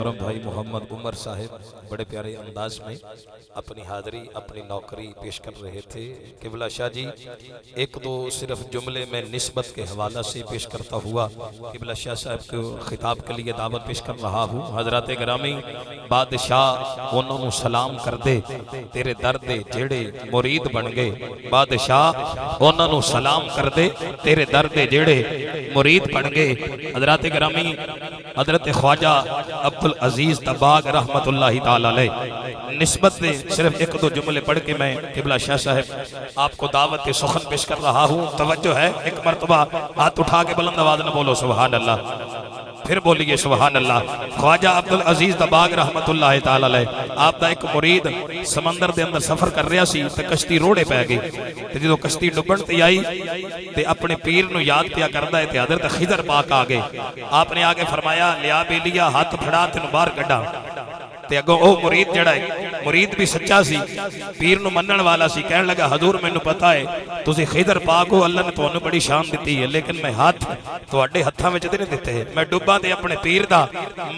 भाई मोहम्मद उमर साहिब बड़े प्यारे अंदाज में अपनी हाज़री अपनी नौकरी पेश कर रहे थे। किबला शाह जी एक दो सिर्फ जुमले में निस्बत के हवाला से पेश करता हुआ किबला शाह साहब को खिताब के लिए दावत पेश कर रहा हूँ। हजरत ग्रामी बादशाह उन्होंने सलाम कर दे तेरे दर दे जेड़े मुरीद बन गए, बादशाह उन्होंने सलाम कर दे तेरे दर दे जेड़े मुरीद बन गए। हजरत ग्रामी हजरत ख्वाजा अब्दुल अजीज तबाग रहमतुल्लाहि ताला अलैह निस्बत से सिर्फ एक दो जुमले पढ़ के मैं किबला शाह साहब आपको दावत के सुखन पेश कर रहा हूँ। तवज्जो है, एक मरतबा हाथ उठा के बुलंद आवाज में बोलो सुभान अल्लाह, फिर बोलिए सुभान अल्लाह। ख्वाजा अब्दुल अजीज तबाग रहमतुल्लाहि ताला अलैह आप दा एक मुरीद समंदर दे अंदर सफर कर रहा सी ते कश्ती रोड़े पै गई ते जो कश्ती डुबण ते आई ते अपने पीर नु याद पिया करदा है ते हजरत खिजर पाक आ गए। आपने आगे फरमाया लिया बेलिया हाथ फड़ा तेन बाहर कड्डा ते अगों ओ मुरीद जड़ा है मुरीद भी सच्चा सी पीर नु मनण वाला सी कहन लगा हजूर मैनू पता है तुसी खिजर पाक हो, अल्लाह ने तुहानू बड़ी शान दी है, लेकिन मैं हाथ तुहाडे हत्थां विच नहीं दिते। मैं डुब्बा ते अपने पीर दा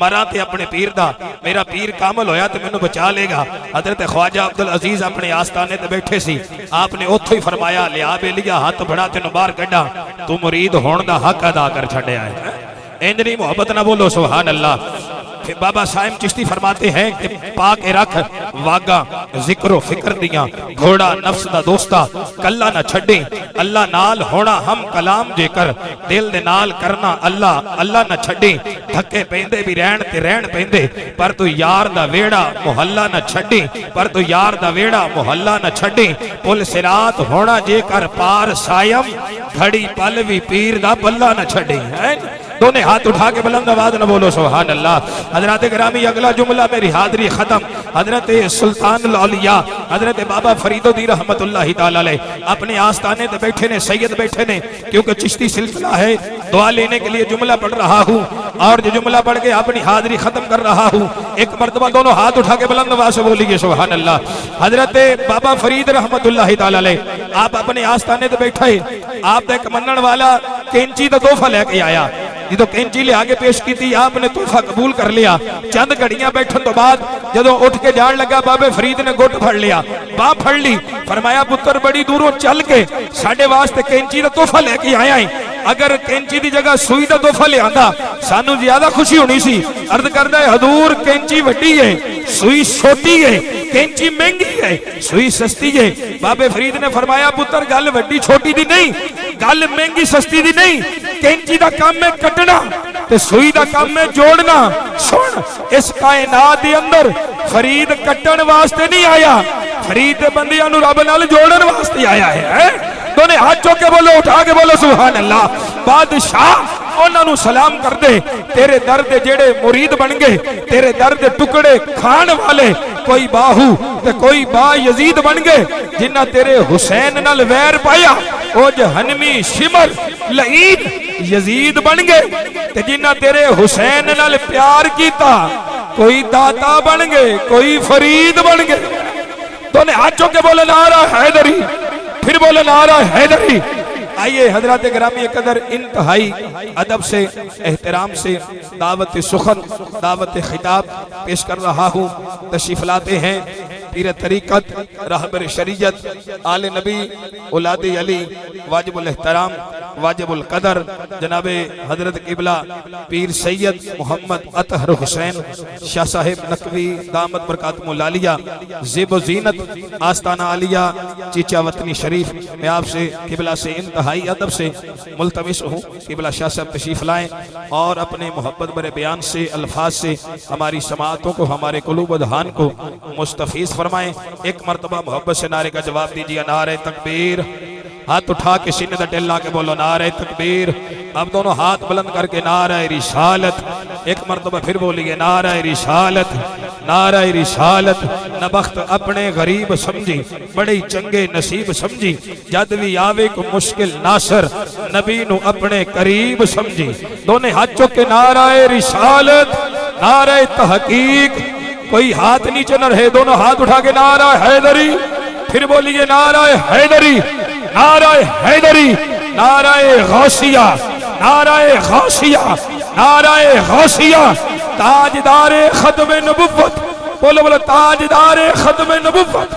मरा ते अपने पीर दा, मेरा पीर कामल होया ते मैनू बचा लेगा। हजरत ख्वाजा अब्दुल अजीज अपने आस्थाने ते बैठे सी, आपने उत्थों ही फरमाया लिया बेलिया हाथ फड़ा तेन बाहर कड्डा, तू मुरीद होण दा हक अदा कर छड्या है। इंज नहीं मोहब्बत ना बोलो सुभान अल्लाह। फिर बाबा साहिब चिश्ती फरमाते हैं कि पाके रख वागा जिक्रो फिक्र दिया घोड़ा नफ्स दा दोस्ता कल्ला ना छड्डी, अल्लाह नाल होना हम कलाम जेकर दिल दे नाल करना अल्लाह अल्लाह ना छड्डी। धक्के पेंदे भी रहन ते रहन पेंदे पर तू यार दा वेड़ा मोहल्ला ना छड्डी, पर तू यार दा वेड़ा मोहल्ला ना छड्डी। पुल सिरात होना जेकर पार सायम घड़ी पल भी पीर दा पल्ला ना छड्डी। है दोनों हाथ उठा के बुलंद आवाज न बोलो सुभान अल्लाह। हजरत ग्रामी अगला जुमला मेरी हाजरी खत्म। हजरत सुल्तान औलिया हजरत बाबा फरीदुद्दीन रहमतुल्लाहि ताला अलैह अपने आस्थाने पे बैठे ने, सैयद बैठे ने, क्योंकि चिश्ती सिलसिला है दुआ लेने के लिए जुमला पढ़ रहा हूँ और जो जुमला पढ़ के अपनी हाजरी खत्म कर रहा हूँ। एक मरतबा दोनों हाथ उठा के बुलंद आवाज से बोलिए सुभान अल्लाह। हजरत बाबा फरीद रहमतुल्लाहि ताला अलैह आप अपने आस्थाने पे बैठे, आप एक मनण वाला कैंची का तोहफा लेके आया, जो कैंची लिया के पेश की थी आपने तोहफा कबूल कर लिया। चंद घड़ियां बैठन तो बाद जदों उठ के जान लगा बाबे फरीद ने गुट फड़ लिया, बाह फड़ ली, फरमाया पुत्र बड़ी दूरों चल के साडे वास्ते कैंची का तोहफा लेके आया है, अगर कैंची की जगह सुई का तोहफा लिया सानू ज्यादा खुशी होनी सी। अर्ज करदा है हजूर कैंची वड्डी है सुई छोटी है, कैंची महंगी है सुई सस्ती है। बाबे फरीद ने फरमाया पुत्र गल वड्डी छोटी दी नहीं, गल महंगी सस्ती दी नहीं, कैंची दा काम है कटना ते सुई दा काम है जोड़ना। सुन इस कायनात दे अंदर फरीद कटण वास्ते नहीं आया, फरीद बंदियां नू रब नाल जोड़न वास्ते आया है। दोने हाथ चौक के बोलो उठा के बोलो सुभान अल्लाह। बादशाह उन्होंने सलाम कर दे तेरे दर दे जेड़े मुरीद बन गए, तेरे दर दे टुकड़े खान वाले कोई बाहू ते कोई बा यजीद बन गए, जिन्ना तेरे हुसैन नाल वैर पाया ओ जहन्नमी शिमर लईद यजीद बन गए, ते जिन्ना तेरे हुसैन नाल प्यार कीता कोई दाता बन गए कोई फरीद बन गए। दोने हाथ चौक के बोले नारा हैदरी, फिर बोले नारा हैदरी। आइए हजरत ग्रामी कदर इंतहाई अदब से एहतराम से दावत सुखन दावत खिताब पेश कर रहा हूँ। तशरीफ लाते हैं पीर तरीकत रहबर शरीयत आले नबी औलाद अली वाजिबुल एहतराम वाजिबुल कदर जनाबे हजरत किबला पीर सैयद मोहम्मद अतहर हुसैन शाह साहिब नकवी दामद बरकातुहुल आलिया ज़ेब ज़ीनत आस्ताना आलिया चीचा वतनी शरीफ। मैं आपसे किबला से इंतहाई अदब से मुल्तमिस हूँ किबला शाह साहब तशरीफ लाएं और अपने मोहब्बत भरे बयान से अल्फाज से हमारी समातों को हमारे कुलूब अज़हान को मुस्तफीज फरमाएं। एक मरतबा मोहब्बत से नारे का जवाब दीजिए नारे तकबीर। हाथ उठा के सीने दा टेल ला के बोलो नारे तकबीर। अब दोनों हाथ बुलंद करके नारे रिसालत, एक मरतबा फिर बोलिए नारे रिसालत नारे रिसालत। नबख्त अपने गरीब समझी बड़े चंगे नसीब समझी, जद भी आवे को मुश्किल नासर नबी नु अपने करीब समझी। दोनों हाथ चुक के नारे रिसालत नारे तहकीक। कोई हाथ नीचे न रहे, दोनों हाथ उठा के नारा हैदरी, फिर बोलिए नारा हैदरी नारा हैदरी नारा गौसिया नारा गौसिया नारा गौसिया ताजदार खत्म नबुव्वत, बोलो बोलो ताजदार खत्म नबुव्वत,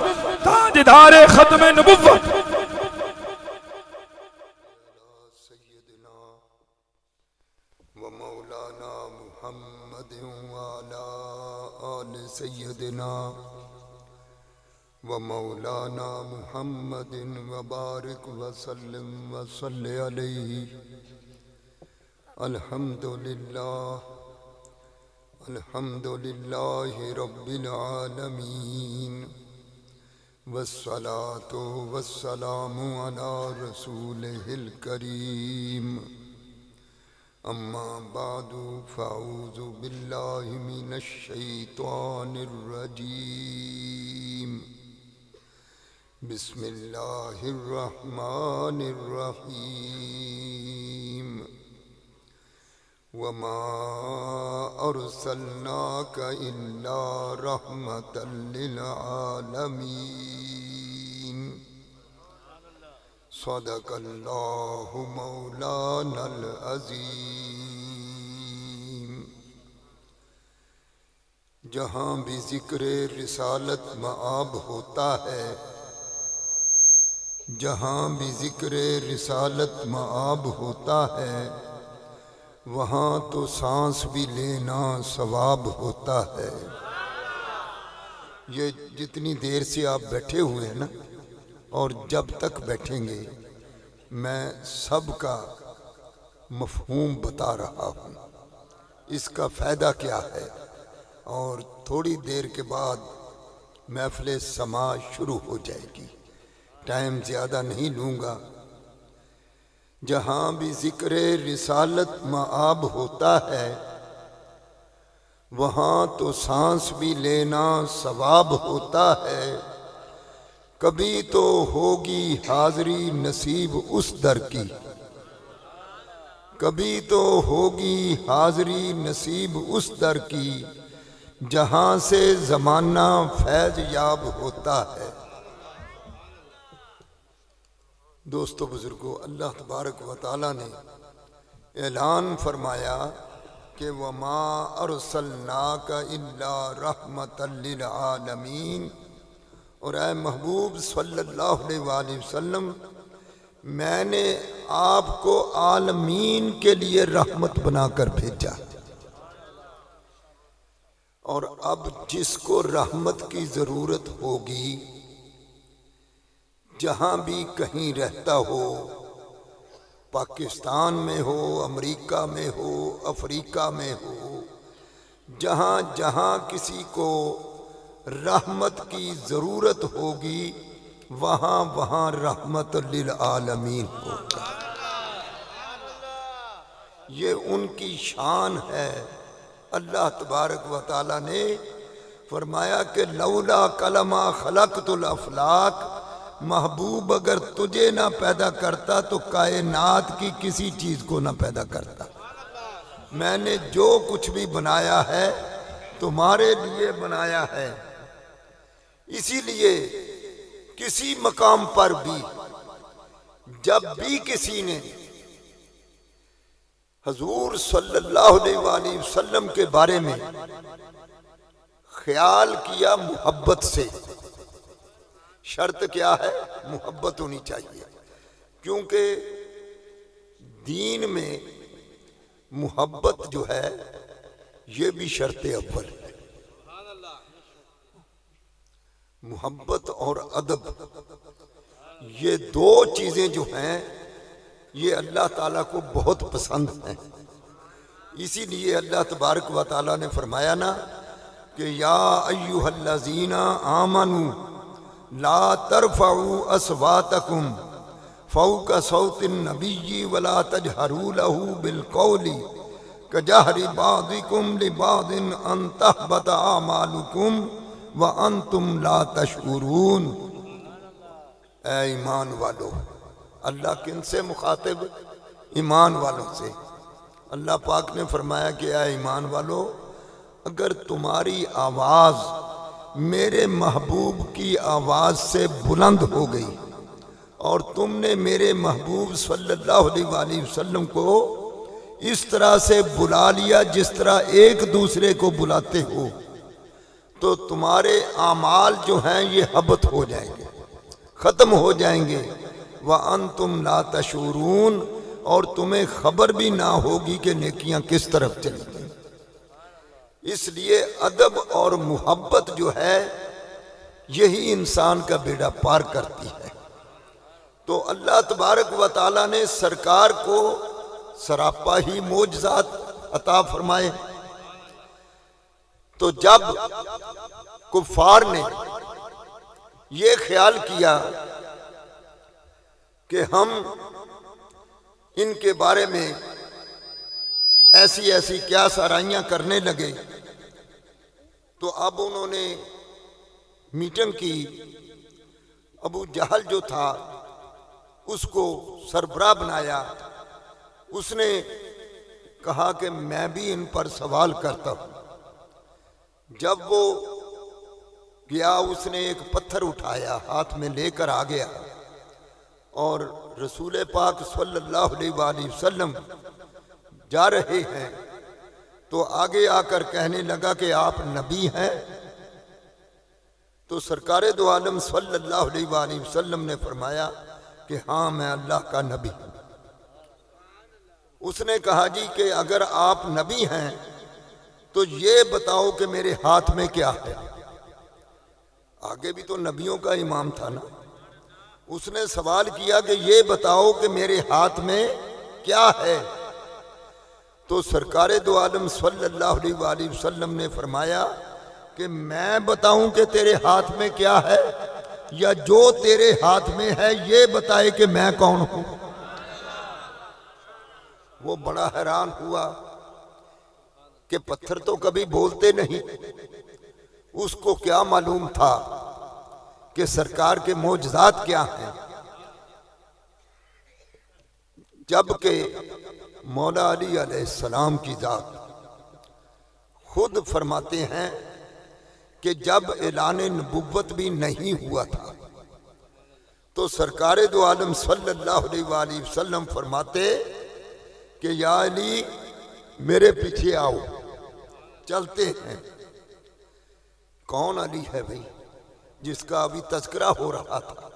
ताजदार खत्म नबुव्वत। सय्यदना व मौलाना मुहम्मद व अला आल सय्यदना व मौलाना मुहम्मद व बारिक व सल्लिम व सल्लि अलैहि। अल्हम्दुलिल्लाह अल्हम्दुलिल्लाहि रब्बिल आलमीन वस्सलातु वस्सलामु अला रसूलिहिल करीम। अम्मा बादु फ़अऊज़ु बिल्लाहि मिनश शैतानिर रजीम। बिस्मिल्लाहिर रहमानिर रहीम। वमा अर्सलनाका इल्ला रहमतल लिल आलमीन। सदक़ल्लाहु मौलानल अज़ीम। जहाँ भी ज़िक्र रिसालत मआब होता है, जहाँ भी ज़िक्र रिसालत मआब होता है, वहाँ तो सांस भी लेना सवाब होता है। ये जितनी देर से आप बैठे हुए हैं ना, और जब तक बैठेंगे, मैं सबका मफ़हूम बता रहा हूँ, इसका फ़ायदा क्या है। और थोड़ी देर के बाद महफ़िल समा शुरू हो जाएगी, टाइम ज़्यादा नहीं लूँगा। जहाँ भी ज़िक्र रिसालत मआब होता है, वहाँ तो सांस भी लेना सवाब होता है। कभी तो होगी हाज़री नसीब उस दर की, कभी तो होगी हाज़री नसीब उस दर की, जहाँ से ज़माना फैज़ याब होता है। दोस्तों बुजुर्गों, अल्लाह तबारक व तआला ने ऐलान फरमाया कि वमा अर्सलनाका इल्ला रहमतल लिल आलमीन। और ऐ महबूब सल्लल्लाहु अलैहि वसल्लम, मैंने आपको आलमीन के लिए रहमत बनाकर भेजा। और अब जिसको रहमत की ज़रूरत होगी, जहाँ भी कहीं रहता हो, पाकिस्तान में हो, अमेरिका में हो, अफ्रीका में हो, जहाँ जहाँ किसी को रहमत की ज़रूरत होगी, वहाँ वहाँ रहमत लिल आलमीन होगा। ये उनकी शान है। अल्लाह तबारक व तआला ने फरमाया कि लौला कलमा खलक़तुल अफ़लाक, महबूब अगर तुझे ना पैदा करता तो कायनात की किसी चीज़ को ना पैदा करता। मैंने जो कुछ भी बनाया है तुम्हारे लिए बनाया है। इसीलिए किसी मकाम पर भी जब भी किसी ने हजूर सल्लल्लाहु अलैहि वसल्लम के बारे में ख्याल किया मोहब्बत से, शर्त क्या है? मोहब्बत होनी चाहिए, क्योंकि दीन में मोहब्बत जो है ये भी शर्त अव्वल है। मोहब्बत और अदब, ये दो चीज़ें जो हैं ये अल्लाह ताला को बहुत पसंद हैं। इसीलिए अल्लाह तबारक व तआला ने फरमाया ना कि या अय्युहल्लज़ीना आमनू ला तरफ़ऊ अस्वातकुम फ़ौक़ा सौतिन नबिय्यि वला तजहरू लहू बिलक़ौलि कजहरि बादिकुम लिबादिन अन तहबत आमालुकुम व अंतुम ला तशऊरून। ऐ ईमान वालों, अल्लाह किन से मुखातिब? ईमान वालों से। अल्लाह पाक ने फरमाया कि ऐ ईमान वालों, अगर तुम्हारी आवाज़ मेरे महबूब की आवाज़ से बुलंद हो गई और तुमने मेरे महबूब सल्लल्लाहु अलैहि वसल्लम को इस तरह से बुला लिया जिस तरह एक दूसरे को बुलाते हो, तो तुम्हारे आमाल जो हैं ये हबत हो जाएंगे, ख़त्म हो जाएंगे। व अंतुम ला तशूरून, और तुम्हें खबर भी ना होगी कि नेकियां किस तरफ चलेंगी। इसलिए अदब और मोहब्बत जो है यही इंसान का बेड़ा पार करती है। तो अल्लाह तबारक व ताला ने सरकार को सरापा ही मोजज़ात अता फरमाए। तो जब कुफार ने ये ख्याल किया कि हम इनके बारे में ऐसी ऐसी क्या साराइयां करने लगे, तो अब उन्होंने मीटिंग की। अबू जहल जो था उसको सरबराह बनाया। उसने कहा कि मैं भी इन पर सवाल करता हूं। जब वो गया, उसने एक पत्थर उठाया, हाथ में लेकर आ गया, और रसूल पाक सल्लल्लाहु अलैहि वसल्लम जा रहे हैं तो आगे आकर कहने लगा कि आप नबी हैं। तो सरकारे दो आलम सल्लल्लाहु अलैहि वसल्लम ने फरमाया कि हाँ, मैं अल्लाह का नबी हूं। उसने कहा जी कि अगर आप नबी हैं तो ये बताओ कि मेरे हाथ में क्या है। आगे भी तो नबियों का इमाम था ना। उसने सवाल किया कि ये बताओ कि मेरे हाथ में क्या है। तो सरकारे दो आलम सल्लल्लाहु अलैहि वसल्लम ने फरमाया कि मैं बताऊं कि तेरे हाथ में क्या है, या जो तेरे हाथ में है ये बताए कि मैं कौन हूं। वो बड़ा हैरान हुआ कि पत्थर तो कभी बोलते नहीं। उसको क्या मालूम था कि सरकार के मोजज़ात क्या हैं। जबकि मौला अली अलैहिस्सलाम की जात खुद फरमाते हैं कि जब ऐलान नबुव्वत भी नहीं हुआ था तो सरकारे दो आलम सल्लल्लाहु अलैहि वसल्लम फरमाते कि या अली मेरे पीछे आओ, चलते हैं। कौन अली है भाई, जिसका अभी तज़किरा हो रहा था,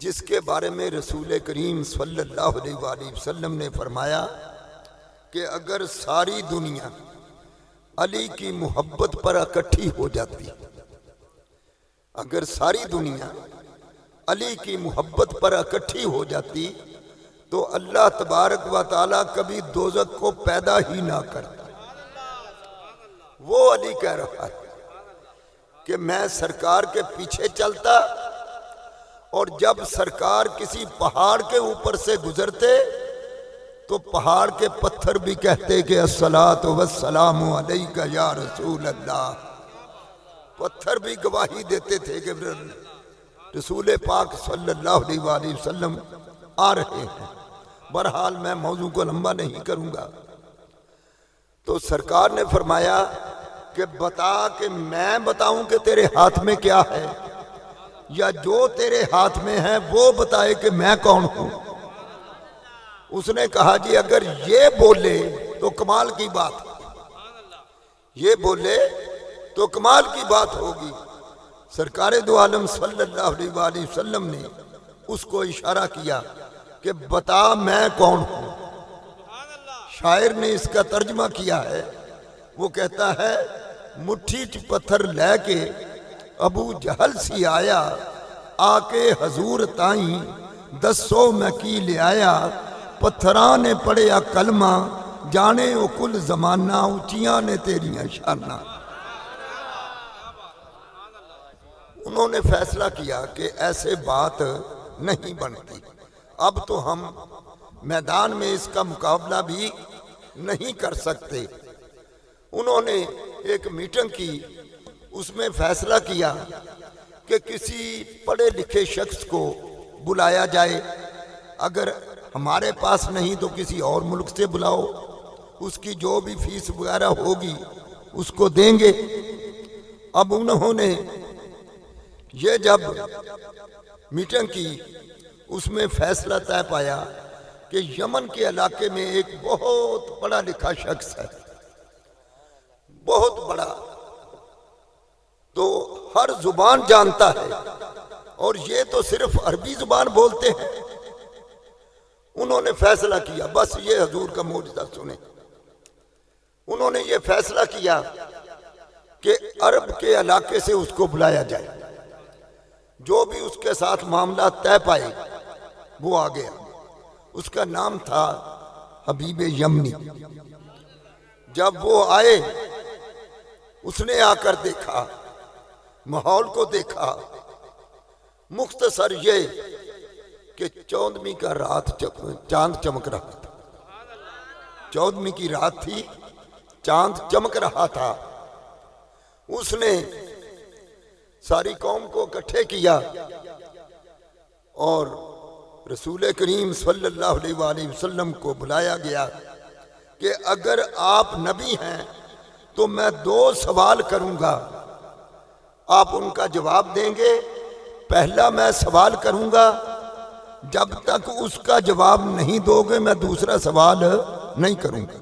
जिसके बारे में रसूल करीम सल्लल्लाहु अलैहि वसल्लम ने फरमाया कि अगर सारी दुनिया अली की मोहब्बत पर इकट्ठी हो जाती, अगर सारी दुनिया अली की मोहब्बत पर इकट्ठी हो जाती तो अल्लाह तबारक व ताला कभी दोज़ख को पैदा ही ना करता। वो अली कह रहा है कि मैं सरकार के पीछे चलता, और जब सरकार किसी पहाड़ के ऊपर से गुजरते तो पहाड़ के पत्थर भी कहते कि अस्सलातु वस्सलामु अलैका या रसूल अल्लाह। पत्थर भी गवाही देते थे कि रसूल पाक सल्लल्लाहु अलैहि वसल्लम आ रहे हैं। बहरहाल मैं मौजू को लंबा नहीं करूंगा। तो सरकार ने फरमाया कि बता कि मैं बताऊं कि तेरे हाथ में क्या है, या जो तेरे हाथ में है वो बताए कि मैं कौन हूं। उसने कहा जी अगर ये बोले तो कमाल की बात, ये बोले तो कमाल की बात होगी। सरकारे दो आलम सल्लल्लाहु अलैहि वसल्लम ने उसको इशारा किया कि बता मैं कौन हूं। शायर ने इसका तर्जमा किया है, वो कहता है मुट्ठी च पत्थर लैके अबू जहल सी आया, आके हजूर ताई दसो मैं की ले आया। पत्थरां ने पढ़िया कलमा, जाने ओ कुल जमाना, उचियां ने तेरियां शाना। उन्होंने फैसला किया कि ऐसे बात नहीं बनती, अब तो हम मैदान में इसका मुकाबला भी नहीं कर सकते। उन्होंने एक मीटिंग की, उसमें फैसला किया कि किसी पढ़े लिखे शख्स को बुलाया जाए, अगर हमारे पास नहीं तो किसी और मुल्क से बुलाओ, उसकी जो भी फीस वगैरह होगी उसको देंगे। अब उन्होंने ये जब मीटिंग की उसमें फैसला तय पाया कि यमन के इलाके में एक बहुत बड़ा लिखा शख्स है, बहुत बड़ा, तो हर जुबान जानता है और ये तो सिर्फ अरबी जुबान बोलते हैं। उन्होंने फैसला किया, बस ये हजूर का मौजूदा सुने, उन्होंने ये फैसला किया कि अरब के इलाके से उसको बुलाया जाए, जो भी उसके साथ मामला तय पाए वो आ गया। उसका नाम था हबीब यमनी। जब वो आए, उसने आकर देखा, माहौल को देखा, मुख्तसर ये कि 14वीं का रात चांद चमक रहा था, 14वीं की रात थी, चांद चमक रहा था। उसने सारी कौम को इकट्ठे किया और रसूल करीम सल्लल्लाहु अलैहि वसल्लम को बुलाया गया कि अगर आप नबी हैं तो मैं 2 सवाल करूंगा, आप उनका जवाब देंगे। पहला मैं सवाल करूंगा, जब तक उसका जवाब नहीं दोगे मैं दूसरा सवाल नहीं करूंगा।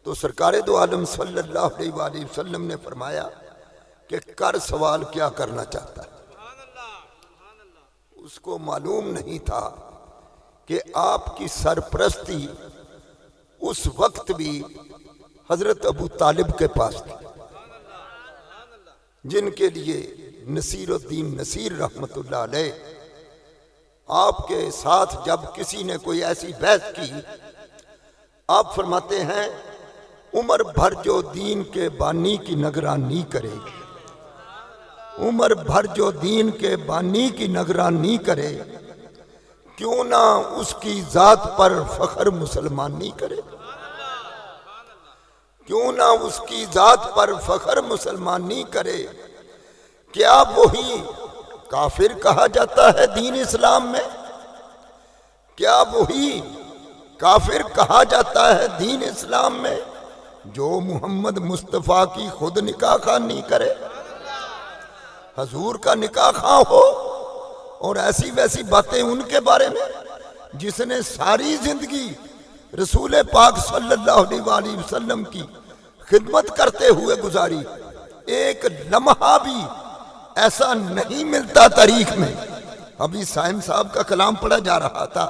तो सरकार दो आलम सल्लल्लाहु अलैहि वसल्लम ने फरमाया कि कर सवाल, क्या करना चाहता है। उसको मालूम नहीं था कि आपकी सरपरस्ती उस वक्त भी हजरत अबू तालिब के पास थी, जिनके लिए नसीरुद्दीन नसीर रहमतुल्लाह अलैह आपके साथ जब किसी ने कोई ऐसी बहस की, आप फरमाते हैं उम्र भर जो दीन के बानी की निगरानी करे, उम्र भर जो दीन के बानी की निगरानी करे, क्यों ना उसकी जात पर फख्र मुसलमानी करे, क्यों ना उसकी जात पर फख्र मुसलमानी करे। क्या वही काफिर कहा जाता है दीन इस्लाम में? क्या वही काफिर कहा जाता है दीन इस्लाम में जो मोहम्मद मुस्तफ़ा की खुद निकाह खानी करे, हजूर का निकाह खां हो, और ऐसी वैसी बातें उनके बारे में जिसने सारी जिंदगी रसूल पाक सल्लल्लाहु अलैहि वसल्लम की खिदमत करते हुए गुजारी। एक लम्हा भी ऐसा नहीं मिलता तारीख में। अभी साइम साहब का कलाम पढ़ा जा रहा था,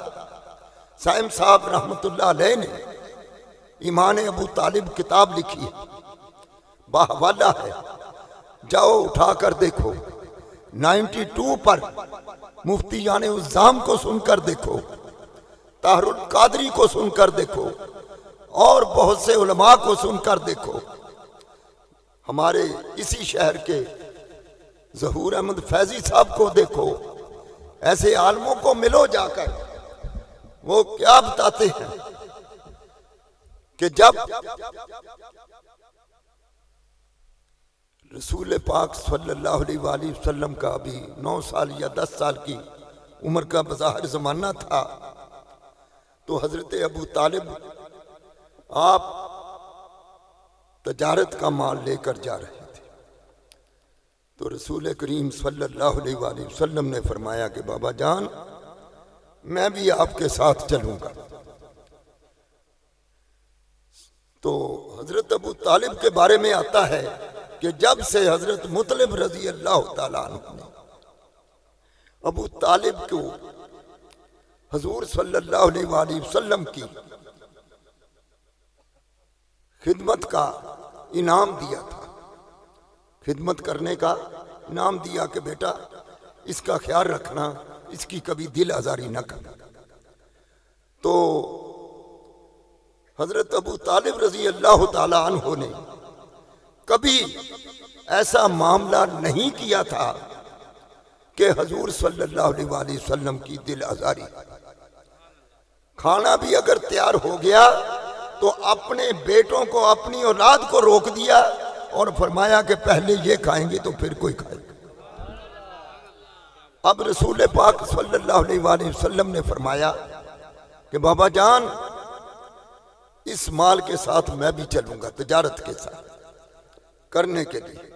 साइम साहब रहमतुल्लाह अलैह ने ईमान अबू तालिब किताब लिखी है, बाहवाला है, जाओ उठा कर देखो। 92 पर मुफ्ती यानी उज़्ज़ाम को सुनकर देखो, ताहरुल कादरी को सुनकर देखो, और बहुत से उलमा को सुनकर देखो। हमारे इसी शहर के ज़हूर अहमद फैजी साहब को देखो, ऐसे आलमों को मिलो जाकर, वो क्या बताते हैं कि जब रसूल पाक सल्लल्लाहु अलैहि वसल्लम का अभी 9 साल या 10 साल की उम्र का बज़ाहिर ज़माना था, तो हज़रत अबू तालिब आप तजारत का माल लेकर जा रहे थे। तो रसूल करीम सल्लल्लाहु अलैहि वसल्लम ने फरमाया कि बाबा जान, मैं भी आपके साथ चलूंगा। तो हजरत अबू तालिब के बारे में आता है कि जब से हजरत मुतलिब रजी अल्लाह ताला अन्हु ने अबू तालिब को हजूर सल्लल्लाहु अलैहि वसल्लम की खिदमत का इनाम दिया था, खिदमत करने का इनाम दिया कि बेटा इसका ख्याल रखना, इसकी कभी दिल आजारी न करना। तो हजरत अबू तालिब रजी अल्लाह ताला अन्हु ने कभी ऐसा मामला नहीं किया था कि हजूर सल्लल्लाहु अलैहि वसल्लम की दिल आजारी। खाना भी अगर तैयार हो गया तो अपने बेटों को, अपनी औलाद को रोक दिया और फरमाया कि पहले ये खाएंगे तो फिर कोई खाएगा। अब रसूल पाक सल्लल्लाहु अलैहि वसल्लम ने फरमाया कि बाबा जान, इस माल के साथ मैं भी चलूंगा तजारत के साथ करने के लिए।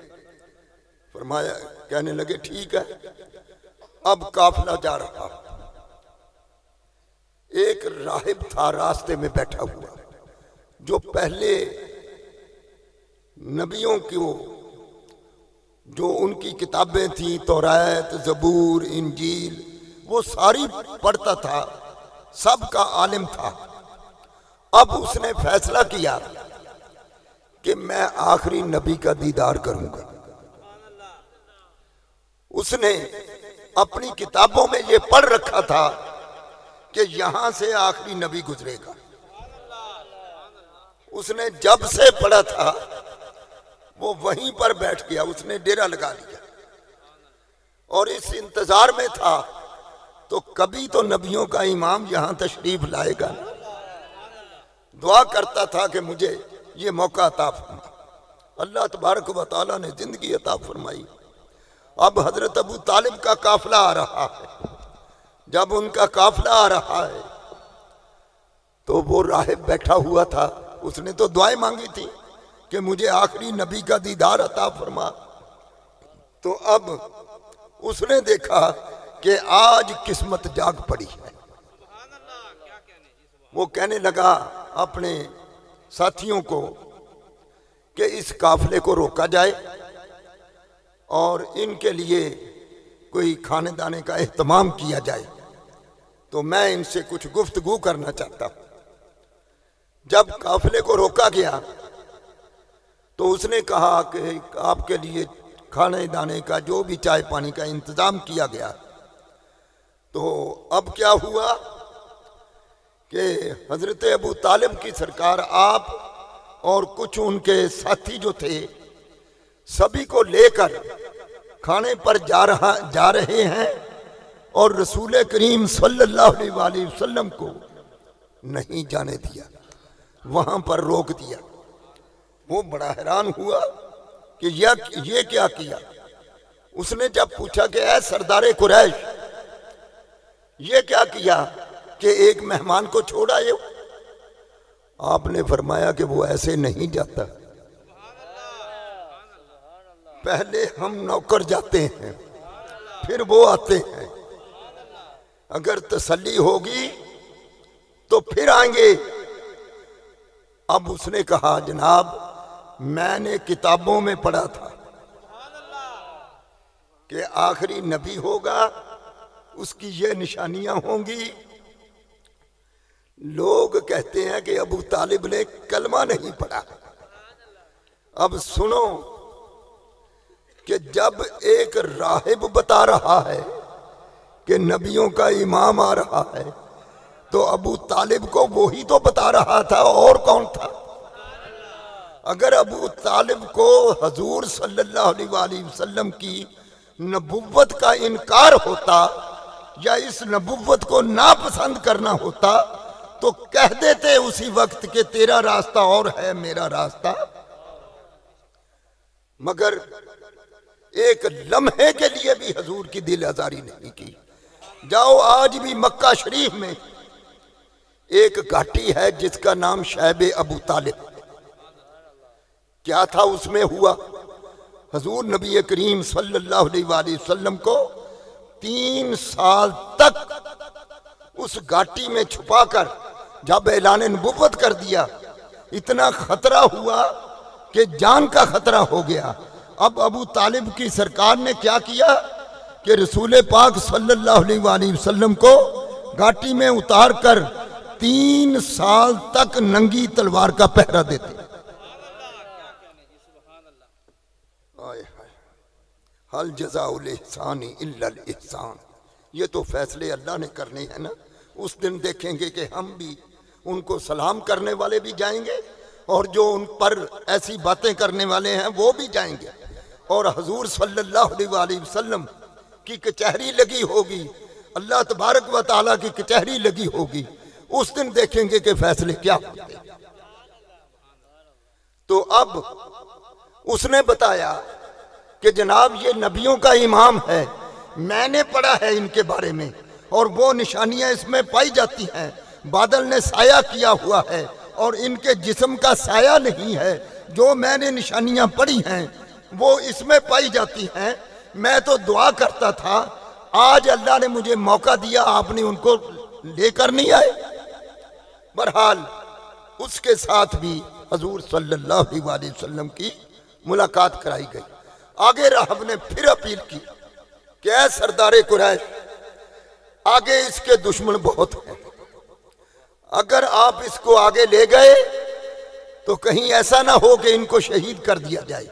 फरमाया, कहने लगे ठीक है। अब काफिला जा रहा, एक राहिब था रास्ते में बैठा हुआ, जो पहले नबियों की जो उनकी किताबें थी, तौरात, ज़बूर, इंजील, वो सारी पढ़ता था, सबका आलिम था। अब उसने फैसला किया कि मैं आखिरी नबी का दीदार करूंगा। उसने अपनी किताबों में ये पढ़ रखा था कि यहां से आखिरी नबी गुजरेगा। उसने जब से पढ़ा था वो वहीं पर बैठ गया, उसने डेरा लगा लिया और इस इंतजार में था तो कभी तो नबियों का इमाम यहां तशरीफ लाएगा। दुआ करता था कि मुझे ये मौका अता फरमा। अल्लाह तबारक व तआला ने जिंदगी अता फरमाई। अब हजरत अबू तालिब का काफिला आ रहा है। जब उनका काफिला आ रहा है तो वो राहिब बैठा हुआ था, उसने तो दुआएं मांगी थी कि मुझे आखिरी नबी का दीदार अता फरमा। तो अब उसने देखा कि आज किस्मत जाग पड़ी है। वो कहने लगा अपने साथियों को कि इस काफिले को रोका जाए और इनके लिए कोई खाने दाने का एहतमाम किया जाए। तो मैं इनसे कुछ गुफ्तगू करना चाहता हूं। जब काफिले को रोका गया तो उसने कहा कि आपके लिए खाने दाने का, जो भी चाय पानी का इंतजाम किया गया। तो अब क्या हुआ कि हजरत अबू तालिब की सरकार, आप और कुछ उनके साथी जो थे, सभी को लेकर खाने पर जा रहे हैं और रसूल करीम सल्लल्लाहु अलैहि वसल्लम को नहीं जाने दिया, वहां पर रोक दिया। वो बड़ा हैरान हुआ कि ये क्या किया। उसने जब पूछा कि ऐ सरदारे कुरैश, ये क्या किया कि एक मेहमान को छोड़ा ये? आपने फरमाया कि वो ऐसे नहीं जाता, पहले हम नौकर जाते हैं फिर वो आते हैं, अगर तसल्ली होगी तो फिर आएंगे। अब उसने कहा जनाब, मैंने किताबों में पढ़ा था कि आखिरी नबी होगा, उसकी ये निशानियां होंगी। लोग कहते हैं कि अबू तालिब ने कलमा नहीं पढ़ा। अब सुनो कि जब एक राहिब बता रहा है कि नबियों का इमाम आ रहा है, तो अबू तालिब को वो ही तो बता रहा था, और कौन था? अगर अबू तालिब को हजूर सल्लल्लाहु अलैहि वसल्लम की नबुव्वत का इनकार होता या इस नबुव्वत को नापसंद करना होता तो कह देते उसी वक्त कि तेरा रास्ता और है, मेरा रास्ता। मगर एक लम्हे के लिए भी हजूर की दिल आजारी नहीं की। जाओ, आज भी मक्का शरीफ में एक घाटी है जिसका नाम शैब अबू तालिब। क्या था उसमें हुआ? हजूर नबी करीम सल्लल्लाहु अलैहि वसल्लम को 3 साल तक उस घाटी में छुपाकर जब ऐलान नबुव्वत कर दिया, इतना खतरा हुआ कि जान का खतरा हो गया। अब अबू तालिब की सरकार ने क्या किया कि रसूल पाक सल्लल्लाहु अलैहि वसल्लम को घाटी में उतार कर 3 साल तक नंगी तलवार का पहरा देते। हल जज़ाउल इहसानी इल्लल इहसान। ये तो फैसले अल्लाह ने करने हैं ना। उस दिन देखेंगे कि हम भी, उनको सलाम करने वाले भी जाएंगे और जो उन पर ऐसी बातें करने वाले हैं वो भी जाएंगे, और हजूर सल्लल्लाहु अलैहि वसल्लम की कचहरी लगी होगी, अल्लाह तबारक व तआला की कचहरी लगी होगी। उस दिन देखेंगे कि फैसले क्या होते। तो अब उसने बताया कि जनाब ये नबियों का इमाम है, मैंने पढ़ा है इनके बारे में और वो निशानियां इसमें पाई जाती हैं। बादल ने साया किया हुआ है और इनके जिस्म का साया नहीं है। जो मैंने निशानियां पढ़ी हैं वो इसमें पाई जाती हैं। मैं तो दुआ करता था, आज अल्लाह ने मुझे मौका दिया, आपने उनको लेकर नहीं आए। बहरहाल उसके साथ भी हजूर सल्लल्लाहु अलैहि वसल्लम की मुलाकात कराई गई। आगे राहब ने फिर अपील की कि ऐ सरदारे कुरैश, आगे इसके दुश्मन बहुत हैं, अगर आप इसको आगे ले गए तो कहीं ऐसा ना हो कि इनको शहीद कर दिया जाए।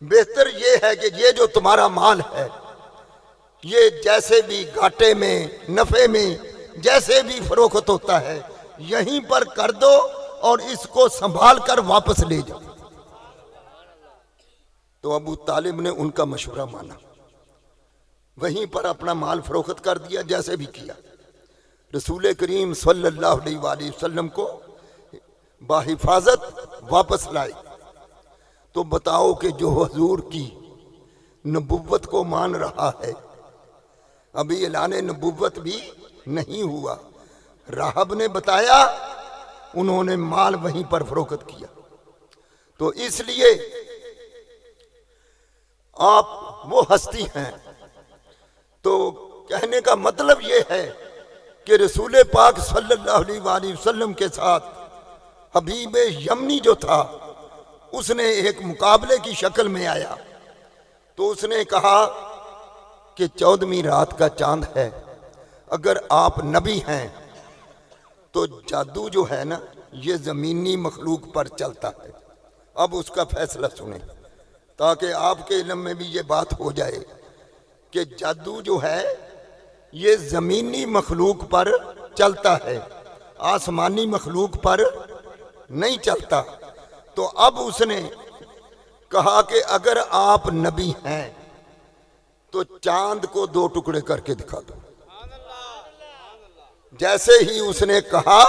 बेहतर यह है कि ये जो तुम्हारा माल है, ये जैसे भी घाटे में नफे में जैसे भी फरोख्त होता है, यहीं पर कर दो और इसको संभाल कर वापस ले जाओ। तो अबू तालिब ने उनका मशवरा माना, वहीं पर अपना माल फरोख्त कर दिया, जैसे भी किया। रसूल करीम सल्लल्लाहु अलैहि वसल्लम को बाहिफाजत वापस लाए। तो बताओ कि जो हुजूर की नबुव्वत को मान रहा है, अभी ऐलान नबुव्वत भी नहीं हुआ, राहब ने बताया, उन्होंने माल वहीं पर फरोख्त किया। तो इसलिए आप वो हस्ती हैं। तो कहने का मतलब ये है कि रसूल पाक सल्लल्लाहु अलैहि वसल्लम के साथ हबीब यमनी जो था, उसने एक मुकाबले की शक्ल में आया। तो उसने कहा कि 14वीं रात का चांद है, अगर आप नबी हैं तो जादू जो है ना, ये ज़मीनी मखलूक पर चलता है। अब उसका फैसला सुने, ताकि आपके इल्म में भी ये बात हो जाए कि जादू जो है ये ज़मीनी मखलूक पर चलता है, आसमानी मखलूक पर नहीं चलता। तो अब उसने कहा कि अगर आप नबी हैं तो चांद को 2 टुकड़े करके दिखा दो। जैसे ही उसने कहा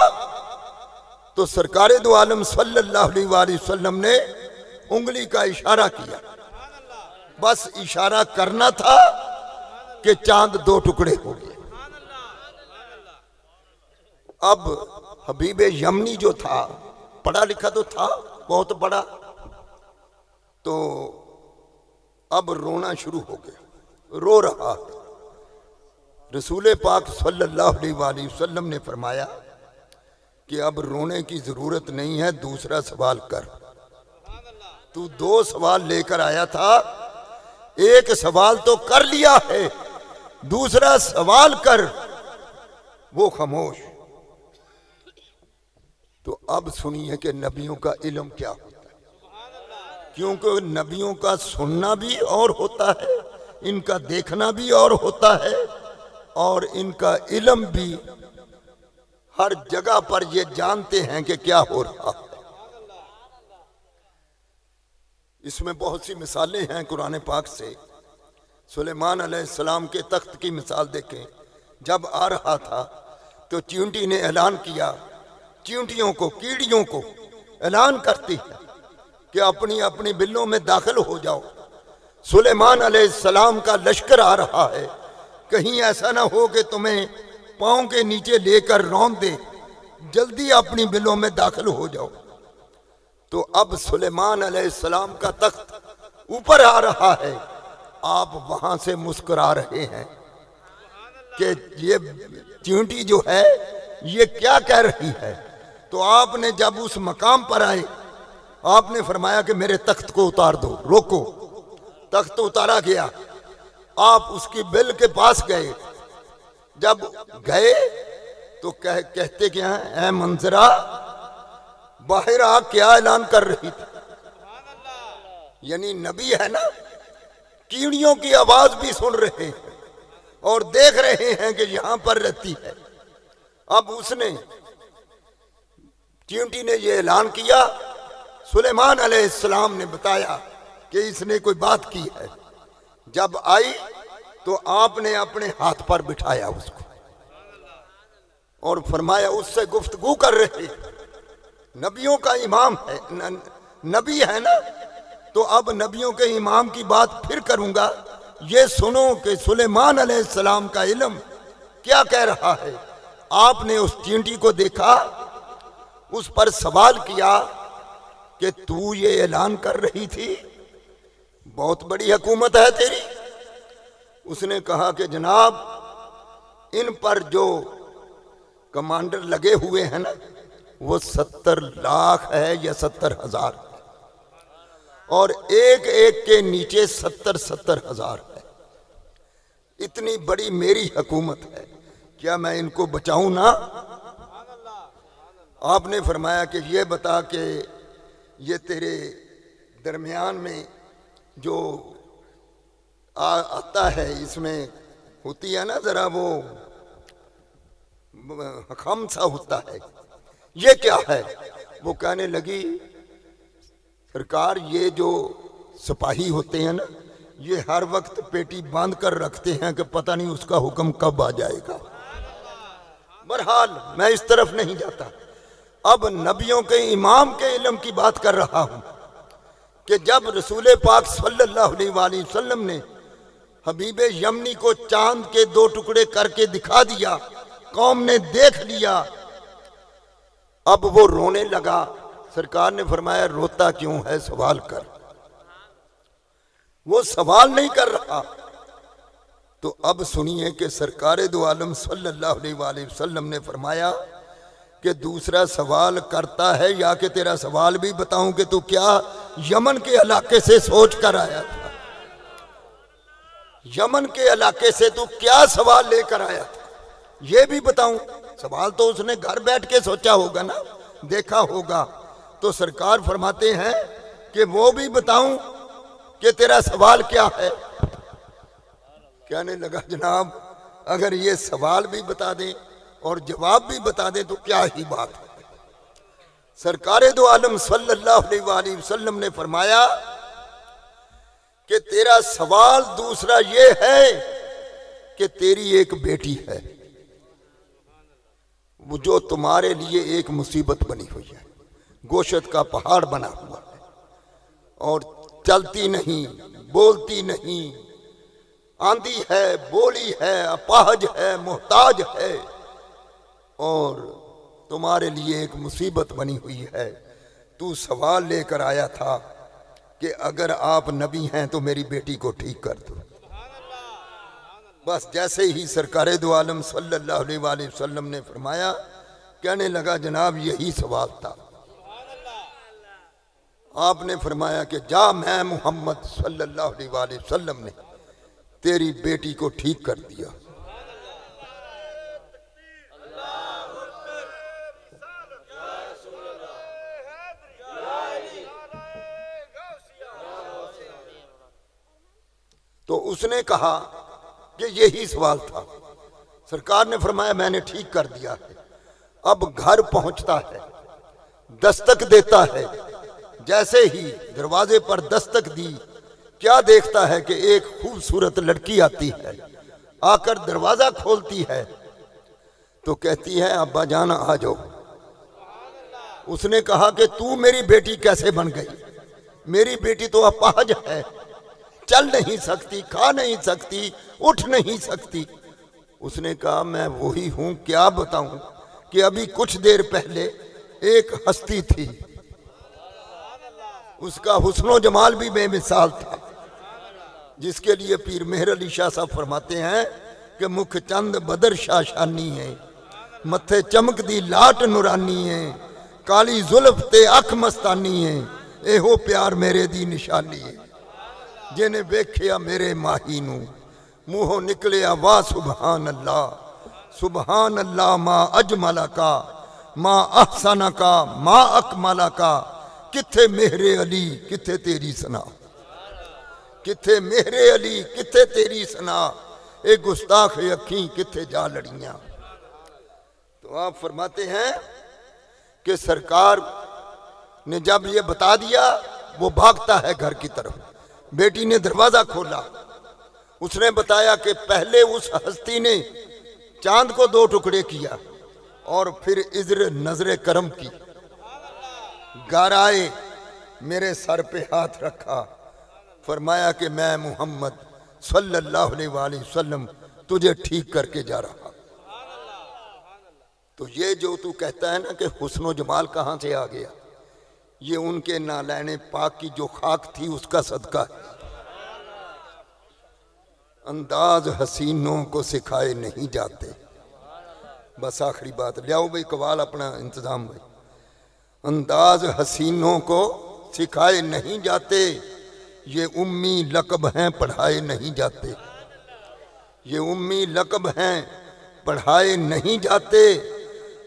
तो सरकारे दो आलम सल्लल्लाहु अलैहि वसल्लम ने उंगली का इशारा किया। बस इशारा करना था कि चांद 2 टुकड़े हो गए। अब हबीब यमनी जो था, पढ़ा लिखा तो था बहुत बड़ा, तो अब रोना शुरू हो गया, रो रहा। रसूल पाक सल्लल्लाहु अलैहि वसल्लम ने फरमाया कि अब रोने की जरूरत नहीं है, दूसरा सवाल कर। तू 2 सवाल लेकर आया था, एक सवाल तो कर लिया है, दूसरा सवाल कर। वो खामोश। तो अब सुनिए कि नबियों का इल्म क्या होता है, क्योंकि नबियों का सुनना भी और होता है, इनका देखना भी और होता है, और इनका इल्म भी हर जगह पर ये जानते हैं कि क्या हो रहा है। इसमें बहुत सी मिसालें हैं कुरान पाक से। सुलेमान अलैहिस्सलाम के तख्त की मिसाल देखें। जब आ रहा था तो चींटी ने ऐलान किया, चींटियों को, कीड़ियों को ऐलान करती है कि अपनी अपनी बिलों में दाखिल हो जाओ, सुलेमान अलैहिस्सलाम का लश्कर आ रहा है, कहीं ऐसा ना हो कि तुम्हें पांव के नीचे लेकर रौंद दे, जल्दी अपनी बिलों में दाखिल हो जाओ। तो अब सुलेमान अलैहिस्सलाम का तख्त ऊपर आ रहा है, आप वहां से मुस्कुरा रहे हैं कि ये चींटी जो है ये क्या कह रही है। तो आपने जब उस मकाम पर आए, आपने फरमाया कि मेरे तख्त को उतार दो, रोको। तख्त उतारा गया, आप उसकी बिल के पास गए। जब गए तो कहते क्या है, ऐ मंजरा बाहर आ, क्या ऐलान कर रही थी। यानी नबी है ना, कीड़ियों की आवाज भी सुन रहे हैं और देख रहे हैं कि यहां पर रहती है। अब उसने, चींटी ने यह ऐलान किया, सुलेमान अलैहिस्सलाम ने बताया कि इसने कोई बात की है। जब आई तो आपने अपने हाथ पर बिठाया उसको और फरमाया, उससे गुफ्तगू कर रहे। नबियों का इमाम है, नबी है ना, तो अब नबियों के इमाम की बात फिर करूंगा। ये सुनो कि सुलेमान अलैहिस्सलाम का इल्म क्या कह रहा है। आपने उस चींटी को देखा, उस पर सवाल किया कि तू ये ऐलान कर रही थी, बहुत बड़ी हुकूमत है तेरी। उसने कहा कि जनाब, इन पर जो कमांडर लगे हुए हैं ना, वो 70 लाख है या 70,000, और एक एक के नीचे 70-70 हजार है। इतनी बड़ी मेरी हुकूमत है, क्या मैं इनको बचाऊं ना? आपने फरमाया कि ये बता कि ये तेरे दरमियान में जो आता है, इसमें होती है ना जरा वो खम सा होता है, ये क्या है? वो कहने लगी, सरकार ये जो सिपाही होते हैं ना, ये हर वक्त पेटी बांध कर रखते हैं कि पता नहीं उसका हुक्म कब आ जाएगा। बहरहाल मैं इस तरफ नहीं जाता, अब नबियों के इमाम के इल्म की बात कर रहा हूं कि जब रसूल पाक सल्लल्लाहु अलैहि वसल्लम ने हबीब यमनी को चांद के 2 टुकड़े करके दिखा दिया, कौम ने देख लिया, अब वो रोने लगा। सरकार ने फरमाया, रोता क्यों है, सवाल कर। वो सवाल नहीं कर रहा। तो अब सुनिए कि सरकार दो आलम सल्लल्लाहु अलैहि वसल्लम ने फरमाया कि दूसरा सवाल करता है या कि तेरा सवाल भी बताऊं कि तू क्या यमन के इलाके से सोच कर आया था, यमन के इलाके से तू क्या सवाल लेकर आया था, ये भी बताऊं। सवाल तो उसने घर बैठ के सोचा होगा ना, देखा होगा। तो सरकार फरमाते हैं कि वो भी बताऊं कि तेरा सवाल क्या है। कहने लगा, जनाब अगर ये सवाल भी बता दें और जवाब भी बता दें तो क्या ही बात है। सरकार दो आलम सल्लल्लाहु अलैहि वसल्लम ने फरमाया कि तेरा सवाल दूसरा ये है कि तेरी एक बेटी है, वो जो तुम्हारे लिए एक मुसीबत बनी हुई है, गोशत का पहाड़ बना हुआ है, और चलती नहीं, बोलती नहीं, आंधी है, बोली है, अपाहज है, मोहताज है, और तुम्हारे लिए एक मुसीबत बनी हुई है। तू सवाल लेकर आया था कि अगर आप नबी हैं तो मेरी बेटी को ठीक कर दो। बस जैसे ही सरकार दो आलम सल्लल्लाहु अलैहि वसल्लम ने फरमाया, कहने लगा, जनाब यही सवाल था। आपने फरमाया कि जा, मैं मोहम्मद सल्लल्लाहु अलैहि वसल्लम ने तेरी बेटी को ठीक कर दिया। तो उसने कहा कि यही सवाल था। सरकार ने फरमाया, मैंने ठीक कर दिया है। अब घर पहुंचता है, दस्तक देता है, जैसे ही दरवाजे पर दस्तक दी, क्या देखता है कि एक खूबसूरत लड़की आती है, आकर दरवाजा खोलती है तो कहती है, अब्बा जान आ जाओ। उसने कहा कि तू मेरी बेटी कैसे बन गई? मेरी बेटी तो अपाहज है, चल नहीं सकती, खा नहीं सकती, उठ नहीं सकती। उसने कहा, मैं वही हूं, क्या बताऊं कि अभी कुछ देर पहले एक हस्ती थी, उसका हुस्नो जमाल भी बेमिसाल था, जिसके लिए पीर मेहर अली शाह साहब फरमाते हैं कि मुख चंद बदर शाशानी है, मथे चमक दी लाट नुरानी है, काली जुल्फ ते अख मस्तानी है, एहो प्यार मेरे दी निशानी है। जिन्हें वेख्या मेरे माही नू, मुंहों निकलिया वाह सुबहान अल्लाह, सुबहान अल्लाह मां अजमला का, मां अहसना का, मां अकमला का। किथे मेहरे अली किथे तेरी सना, किथे मेहरे अली किथे तेरी सना, ए गुस्ताख अखी किथे जा लड़ियां। तो आप फरमाते हैं कि सरकार ने जब ये बता दिया, वो भागता है घर की तरफ। बेटी ने दरवाजा खोला, उसने बताया कि पहले उस हस्ती ने चांद को 2 टुकड़े किया और फिर इज्र नजरे करम की, घर आए, मेरे सर पे हाथ रखा, फरमाया कि मैं मोहम्मद सल्लल्लाहु अलैहि वसल्लम तुझे ठीक करके जा रहा। तो ये जो तू कहता है ना कि हुस्नो जमाल कहां से आ गया, ये उनके नालैने पाक की जो खाक थी उसका सदका है। अंदाज हसीनों को सिखाए नहीं जाते, बस आखिरी बात ले आओ भाई, कवाल अपना इंतजाम भाई। अंदाज हसीनों को सिखाए नहीं जाते, ये उम्मी लकब हैं पढ़ाए नहीं जाते। ये उम्मी लकब हैं पढ़ाए नहीं जाते,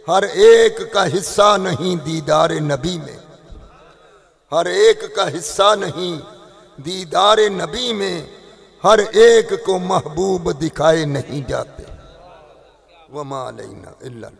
हर एक का हिस्सा नहीं दीदार नबी में। हर एक का हिस्सा नहीं दीदार नबी में, हर एक को महबूब दिखाए नहीं जाते। वमा अलैना इल्लल